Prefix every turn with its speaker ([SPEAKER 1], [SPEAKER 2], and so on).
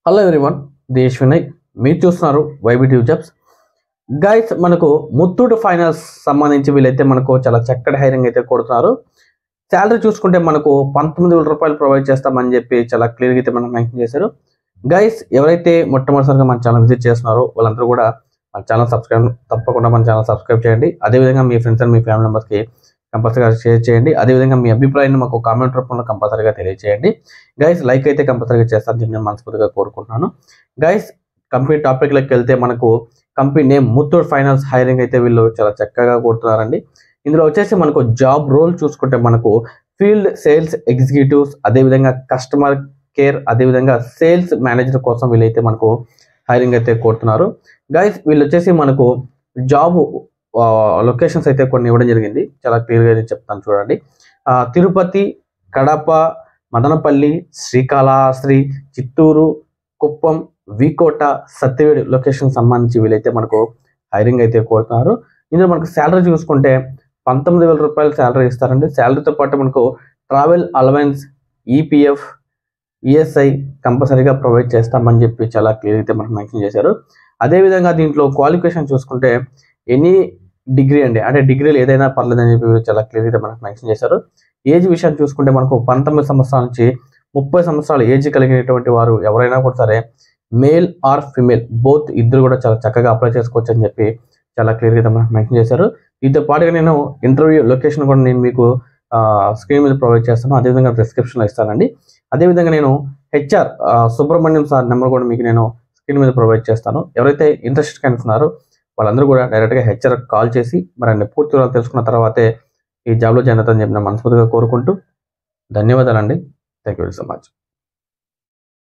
[SPEAKER 1] Hello everyone, దేశ్ వినయ్. మీరు చూస్తున్నారు YB TV jobs. Guys, మనకు ముత్తూట్ ఫైనాన్స్ సంబంధించి వీళ్ళైతే మనకు చాలా చక్కటి హైరింగ్ అయితే కొడుతున్నారు. శాలరీ చూసుకుంటే మనకు 19,000 రూపాయలు ప్రొవైడ్ చేస్తామని చెప్పి చాలా క్లియర్గా అయితే మనం మెన్షన్ చేశారు. గైస్, ఎవరైతే మొట్టమొదటిసారిగా మన ఛానల్ విజిట్ చేస్తున్నారో వాళ్ళందరూ కూడా మన ఛానల్ తప్పకుండా మన ఛానల్ సబ్స్క్రైబ్ చేయండి. అదేవిధంగా మీ ఫ్రెండ్స్ అండ్ మీ ఫ్యామిలీ మెంబర్స్కి కంపల్సరీగా షేర్ చేయండి. అదేవిధంగా మీ అభిప్రాయాన్ని మాకు కామెంట్ రూపంలో కంపల్సరీగా తెలియజేయండి. గైస్, లైక్ అయితే కంపల్సరీగా చేస్తారని చెప్పి నేను మనస్ఫూర్తిగా కోరుకుంటున్నాను. గైస్, కంపెనీ టాపిక్లోకి వెళ్తే మనకు company name Muthoot finance hiring అయితే వీళ్ళు చాలా చక్కగా కొడుతున్నారండి. ఇందులో వచ్చేసి మనకు జాబ్ రోల్ చూసుకుంటే మనకు ఫీల్డ్ సేల్స్ ఎగ్జిక్యూటివ్స్, అదేవిధంగా కస్టమర్ కేర్, అదేవిధంగా సేల్స్ మేనేజర్ కోసం వీళ్ళైతే మనకు హైరింగ్ అయితే కొడుతున్నారు. గైస్, వీళ్ళు వచ్చేసి మనకు జాబ్ లొకేషన్స్ అయితే కొన్ని ఇవ్వడం జరిగింది. చాలా క్లియర్గా అయితే చెప్తాను చూడండి. తిరుపతి, కడప, మదనపల్లి, శ్రీకాళహస్తి, చిత్తూరు, కుప్పం, వికోట, సత్యవేడు లొకేషన్ సంబంధించి వీళ్ళైతే మనకు హైరింగ్ అయితే కోరుతున్నారు. ఇందులో మనకు శాలరీ చూసుకుంటే 19,000 రూపాయలు శాలరీ ఇస్తారండి. శాలరీతో పాటు మనకు ట్రావెల్ అలవెన్స్, ఈపీఎఫ్, ఈఎస్ఐ కంపల్సరీగా ప్రొవైడ్ చేస్తామని చెప్పి చాలా క్లియర్ అయితే మనకు మెన్షన్ చేశారు. అదేవిధంగా దీంట్లో క్వాలిఫికేషన్ చూసుకుంటే ఎనీ డిగ్రీ అండి, అంటే డిగ్రీలు ఏదైనా పర్లేదని చెప్పి చాలా క్లియర్ అయితే మనకు మెన్షన్ చేశారు. ఏజ్ విషయాన్ని చూసుకుంటే మనకు 19 సంవత్సరాల నుంచి 30 సంవత్సరాల ఏజ్ కలిగినటువంటి వారు ఎవరైనా కూడా సరే, మేల్ ఆర్ ఫిమేల్ బోత్ ఇద్దరు కూడా చాలా చక్కగా అప్లై చేసుకోవచ్చు అని చెప్పి చాలా క్లియర్గా అయితే మనకు మెన్షన్ చేశారు. దీంతో పాటుగా నేను ఇంటర్వ్యూ లొకేషన్ కూడా నేను మీకు స్క్రీన్ మీద ప్రొవైడ్ చేస్తాను. అదేవిధంగా డిస్క్రిప్షన్లో ఇస్తానండి. అదేవిధంగా నేను హెచ్ఆర్ సుబ్రహ్మణ్యం సార్ నెంబర్ కూడా మీకు నేను స్క్రీన్ మీద ప్రొవైడ్ చేస్తాను. ఎవరైతే ఇంట్రెస్ట్ కనుక్కున్నారో వాళ్ళందరూ కూడా డైరెక్ట్గా హెచ్ఆర్ కాల్ చేసి మరి పూర్తి వివరాలు తెలుసుకున్న తర్వాతే ఈ జాబ్లో జాయిన్ అవుతారని చెప్పి నేను మనస్ఫూర్తిగా కోరుకుంటూ ధన్యవాదాలండి. Thank you very so much.